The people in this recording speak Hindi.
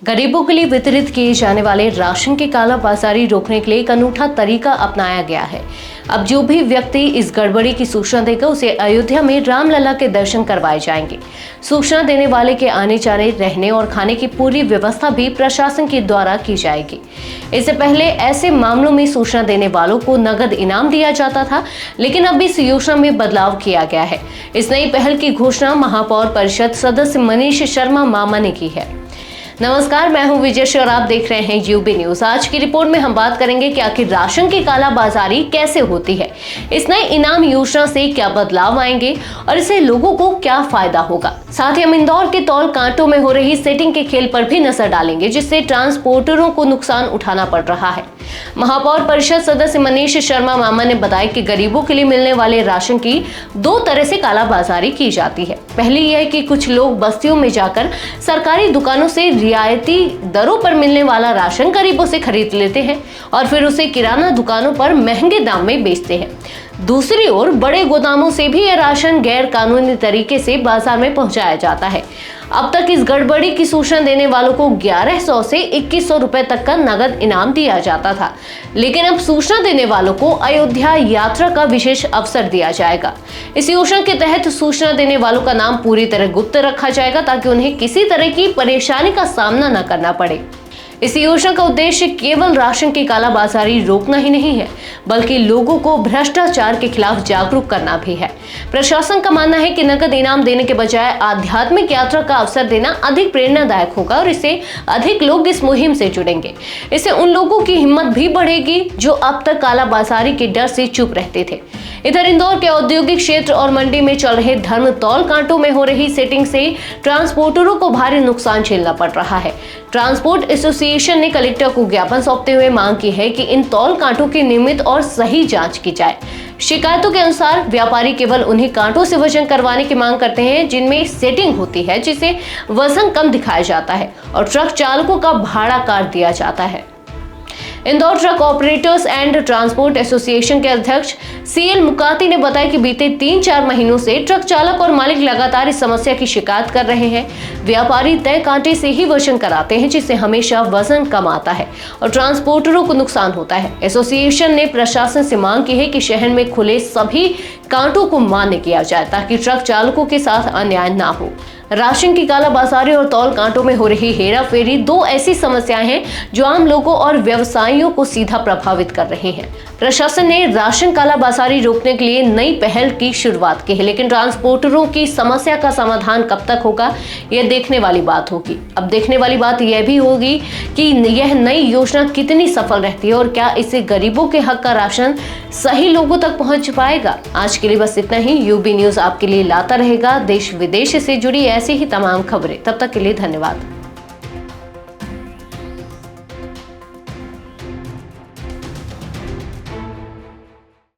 गरीबों के लिए वितरित किए जाने वाले राशन की कालाबाजारी रोकने के लिए एक अनूठा तरीका अपनाया गया है। अब जो भी व्यक्ति इस गड़बड़ी की सूचना देगा उसे अयोध्या में रामलला के दर्शन करवाए जाएंगे। सूचना देने वाले के आने जाने, रहने और खाने की पूरी व्यवस्था भी प्रशासन के द्वारा की जाएगी। इससे पहले ऐसे मामलों में सूचना देने वालों को नगद इनाम दिया जाता था, लेकिन अब इस योजना में बदलाव किया गया है। इस नई पहल की घोषणा महापौर परिषद सदस्य मनीष शर्मा मामा ने की है। नमस्कार, मैं हूं विजय और आप देख रहे हैं यूबी न्यूज। आज की रिपोर्ट में हम बात करेंगे कि आखिर राशन की कालाबाजारी कैसे होती है, इस नए इनाम योजना से क्या बदलाव आएंगे और इससे लोगों को क्या फायदा होगा। साथ ही हम इंदौर के तौल कांटों में हो रही सेटिंग के खेल पर भी नजर डालेंगे, जिससे ट्रांसपोर्टरों को नुकसान उठाना पड़ रहा है। महापौर परिषद सदस्य मनीष शर्मा मामा ने बताया कि गरीबों के लिए मिलने वाले राशन की दो तरह से कालाबाजारी की जाती है। पहली यह कि कुछ लोग बस्तियों में जाकर सरकारी दुकानों से रियायती दरों पर मिलने वाला राशन गरीबों से खरीद लेते हैं और फिर उसे किराना दुकानों पर महंगे दाम में बेचते हैं। दूसरी ओर बड़े गोदामों से भी यह राशन गैर कानूनी तरीके से बाजार में पहुंचाया जाता है। अब तक इस गड़बड़ी की सूचना देने वालों को 1100 से 2100 रुपए तक का नगद इनाम दिया जाता था, लेकिन अब सूचना देने वालों को अयोध्या यात्रा का विशेष अवसर दिया जाएगा। इस योजना के तहत सूचना देने वालों का नाम पूरी तरह गुप्त रखा जाएगा, ताकि उन्हें किसी तरह की परेशानी का सामना न करना पड़े। इस योजना का उद्देश्य केवल राशन की कालाबाजारी रोकना ही नहीं है, बल्कि लोगों को भ्रष्टाचार के खिलाफ जागरूक करना भी है। प्रशासन का मानना है कि नकद इनाम देने के बजाय आध्यात्मिक यात्रा का अवसर देना अधिक प्रेरणादायक होगा और इससे अधिक लोग इस मुहिम से जुड़ेंगे। इससे उन लोगों की हिम्मत भी बढ़ेगी जो अब तक कालाबाजारी के डर से चुप रहते थे। इधर इंदौर के औद्योगिक क्षेत्र और मंडी में चल रहे धर्म तौल कांटों में हो रही सेटिंग से ट्रांसपोर्टरों को भारी नुकसान झेलना पड़ रहा है। ट्रांसपोर्ट एसोसिएशन ने कलेक्टर को ज्ञापन सौंपते हुए मांग की है कि इन तौल कांटों की नियमित और सही जांच की जाए। शिकायतों के अनुसार व्यापारी केवल उन्हीं कांटों से वजन करवाने की मांग करते हैं जिनमें सेटिंग होती है, जिसे वजन कम दिखाया जाता है और ट्रक चालकों का भाड़ा काट दिया जाता है। Indore truck operators and transport association के अध्यक्ष सीएल मुकाती ने बताया कि बीते 3-4 महीनों से ट्रक चालक और मालिक लगातार इस समस्या की शिकायत कर रहे हैं। व्यापारी तय कांटे से ही वजन कराते हैं, जिससे हमेशा वजन कम आता है और ट्रांसपोर्टरों को नुकसान होता है। एसोसिएशन ने प्रशासन से मांग की है कि शहर में खुले सभी कांटों को मान्य किया जाए, ताकि ट्रक चालकों के साथ अन्याय ना हो। राशन की कालाबाजारी और तौल कांटों में हो रही हेरा फेरी दो ऐसी समस्याएं हैं जो आम लोगों और व्यवसायियों को सीधा प्रभावित कर रहे हैं। प्रशासन ने राशन कालाबाजारी रोकने के लिए नई पहल की शुरुआत की है, लेकिन ट्रांसपोर्टरों की समस्या का समाधान कब तक होगा, यह देखने वाली बात होगी। अब देखने वाली बात यह भी होगी कि यह नई योजना कितनी सफल रहती है और क्या इससे गरीबों के हक का राशन सही लोगों तक पहुंच पाएगा। आज के लिए बस इतना ही। यूबी न्यूज आपके लिए लाता रहेगा देश विदेश से जुड़ी ऐसी ही तमाम खबरें। तब तक के लिए धन्यवाद।